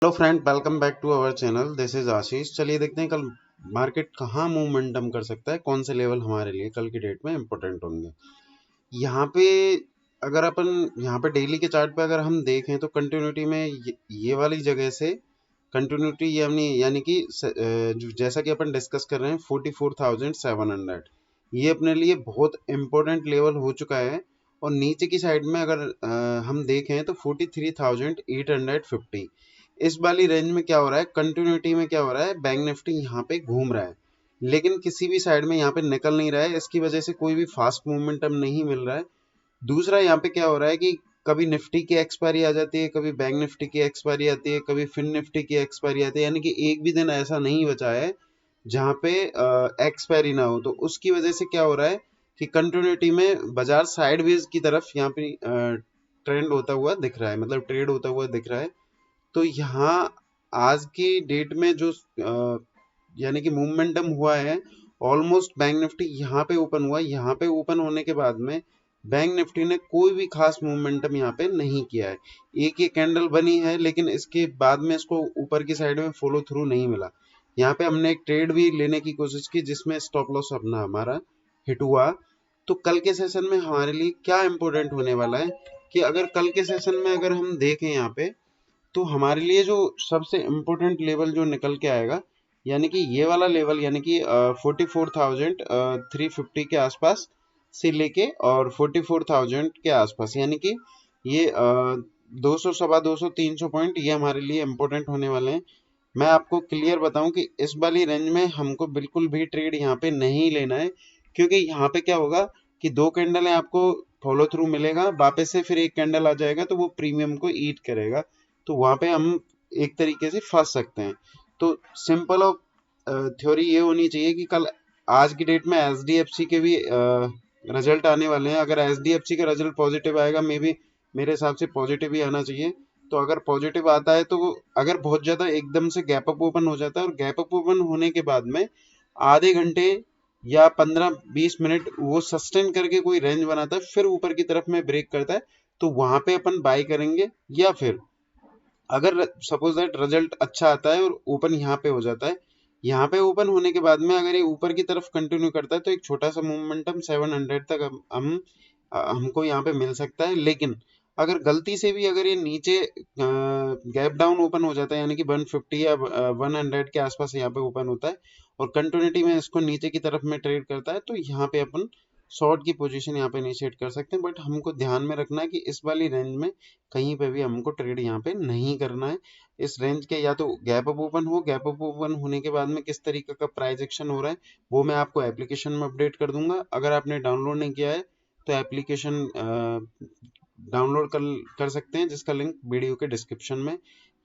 Hello friend, welcome back to our channel. This is Ashish. चलिए देखते हैं कल मार्केट कहाँ मोमेंटम कर सकता है, कौन से लेवल हमारे लिए कल की डेट में इम्पोर्टेंट होंगे। यहाँ पे अगर अपन यहाँ पे डेली के चार्ट पे अगर हम देखें तो कंटिन्यूटी में ये वाली जगह से कंटिन्यूटी यानी कि जैसा कि अपन डिस्कस कर रहे हैं 44,700, ये अपने लिए बहुत इम्पोर्टेंट लेवल हो चुका है। और नीचे की साइड में अगर हम देखें तो 43,850, इस वाली रेंज में क्या हो रहा है, कंटिन्यूटी में क्या हो रहा है, बैंक निफ्टी यहाँ पे घूम रहा है लेकिन किसी भी साइड में यहाँ पे निकल नहीं रहा है। इसकी वजह से कोई भी फास्ट मोमेंटम नहीं मिल रहा है। दूसरा यहाँ पे क्या हो रहा है कि कभी निफ्टी की एक्सपायरी आ जाती है, कभी बैंक निफ्टी की एक्सपायरी आती है, कभी फिन निफ्टी की एक्सपायरी आती है, यानी कि एक भी दिन ऐसा नहीं बचा है जहाँ पे एक्सपायरी ना हो। तो उसकी वजह से क्या हो रहा है कि कंटिन्यूटी में बाजार साइडवेज की तरफ यहाँ पे ट्रेंड होता हुआ दिख रहा है, मतलब ट्रेड होता हुआ दिख रहा है। तो यहाँ आज की डेट में जो यानी कि मोमेंटम हुआ है, ऑलमोस्ट बैंक निफ्टी यहाँ पे ओपन हुआ। यहाँ पे ओपन होने के बाद में बैंक निफ्टी ने कोई भी खास मोमेंटम यहाँ पे नहीं किया है। एक ये कैंडल बनी है लेकिन इसके बाद में इसको ऊपर की साइड में फॉलो थ्रू नहीं मिला। यहाँ पे हमने एक ट्रेड भी लेने की कोशिश की जिसमें स्टॉप लॉस अपना हमारा हिट हुआ। तो कल के सेशन में हमारे लिए क्या इम्पोर्टेंट होने वाला है कि अगर कल के सेशन में अगर हम देखें यहाँ पे, तो हमारे लिए जो सबसे इम्पोर्टेंट लेवल जो निकल के आएगा, यानी कि ये वाला लेवल, यानी कि 44,350 के आसपास से लेके और 44,000 के आसपास, यानी कि ये 200 सवा 200 300 पॉइंट ये हमारे लिए इम्पोर्टेंट होने वाले हैं। मैं आपको क्लियर बताऊं कि इस वाली रेंज में हमको बिल्कुल भी ट्रेड यहाँ पे नहीं लेना है, क्योंकि यहाँ पे क्या होगा कि दो कैंडल है, आपको फॉलो थ्रू मिलेगा, वापस से फिर एक कैंडल आ जाएगा तो वो प्रीमियम को ईट करेगा। तो वहां पे हम एक तरीके से फंस सकते हैं। तो सिंपल और थ्योरी ये होनी चाहिए कि कल आज की डेट में एचडीएफसी के भी रिजल्ट आने वाले हैं। अगर एचडीएफसी का रिजल्ट पॉजिटिव आएगा, मे बी मेरे हिसाब से पॉजिटिव ही आना चाहिए। तो अगर पॉजिटिव आता है तो अगर बहुत ज्यादा एकदम से गैप अप ओपन हो जाता है और गैप अप ओपन होने के बाद में आधे घंटे या 15-20 मिनट वो सस्टेन करके कोई रेंज बनाता है, फिर ऊपर की तरफ में ब्रेक करता है, तो वहां पे अपन बाई करेंगे। या फिर अगर सपोज दैट रिजल्ट अच्छा आता है और ओपन यहाँ पे हो जाता है, यहाँ पे ओपन होने के बाद में अगर ये ऊपर की तरफ कंटिन्यू करता है तो एक छोटा सा मोमेंटम 700 तक हमको यहाँ पे मिल सकता है। लेकिन अगर गलती से भी अगर ये नीचे गैप डाउन ओपन हो जाता है, यानी कि 150 या 100 के आसपास यहाँ पे ओपन होता है और कंटिन्यूटी में इसको नीचे की तरफ में ट्रेड करता है, तो यहाँ पे अपन शॉर्ट की पोजीशन यहाँ पे इनिशिएट कर सकते हैं। बट हमको ध्यान में रखना है कि इस वाली रेंज में कहीं पे भी हमको ट्रेड यहाँ पे नहीं करना है। इस रेंज के या तो गैप अप ओपन हो, गैप अप ओपन होने के बाद में किस तरीके का प्राइस एक्शन हो रहा है वो मैं आपको एप्लीकेशन में अपडेट कर दूंगा। अगर आपने डाउनलोड नहीं किया है तो एप्लीकेशन डाउनलोड कर सकते हैं, जिसका लिंक वीडियो के डिस्क्रिप्शन में।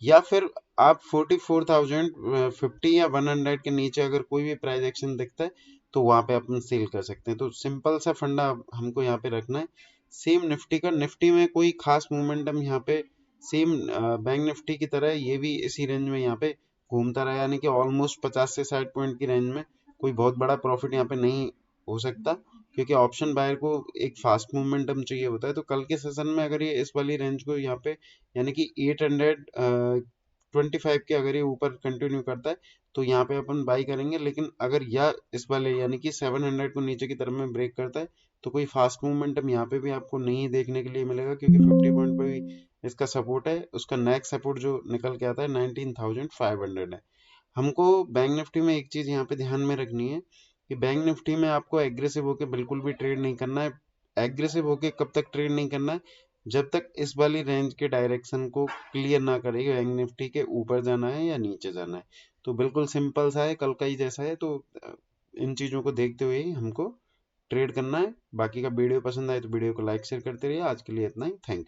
या फिर आप 44,050 या 100 के नीचे अगर कोई भी प्राइस एक्शन दिखता है तो वहां पे अपन सेल कर सकते हैं। तो सिंपल सा फंडा हमको यहाँ पे रखना है। सेम निफ्टी का, निफ्टी में कोई खास मोमेंटम यहाँ पे सेम बैंक निफ्टी की तरह ये भी इसी रेंज में यहाँ पे घूमता रहा, यानी कि ऑलमोस्ट 50 से 60 पॉइंट की रेंज में कोई बहुत बड़ा प्रॉफिट यहाँ पे नहीं हो सकता, क्योंकि ऑप्शन बायर को एक फास्ट मोमेंटम चाहिए होता है। तो कल के सेशन में अगर ये इस वाली रेंज को यहाँ पे, यानी कि 825 के अगर ये ऊपर कंटिन्यू करता है तो यहाँ पे अपन बाई करेंगे। लेकिन अगर या इस वाले यानी कि 700 को नीचे की तरफ में ब्रेक करता है तो कोई फास्ट मूवमेंटम यहाँ पे भी आपको नहीं देखने के लिए मिलेगा, क्योंकि 50 पॉइंट पे भी इसका सपोर्ट है। उसका नेक्स्ट सपोर्ट जो निकल के आता है 19,500 है। हमको बैंक निफ्टी में एक चीज यहाँ पे ध्यान में रखनी है कि बैंक निफ्टी में आपको एग्रेसिव होके बिल्कुल भी ट्रेड नहीं करना है। एग्रेसिव होके कब तक ट्रेड नहीं करना है, जब तक इस वाली रेंज के डायरेक्शन को क्लियर ना करेगी बैंक निफ्टी के ऊपर जाना है या नीचे जाना है। तो बिल्कुल सिंपल सा है, कल का ही जैसा है। तो इन चीजों को देखते हुए ही हमको ट्रेड करना है। बाकी का वीडियो पसंद आए तो वीडियो को लाइक शेयर करते रहिए। आज के लिए इतना ही, थैंक यू।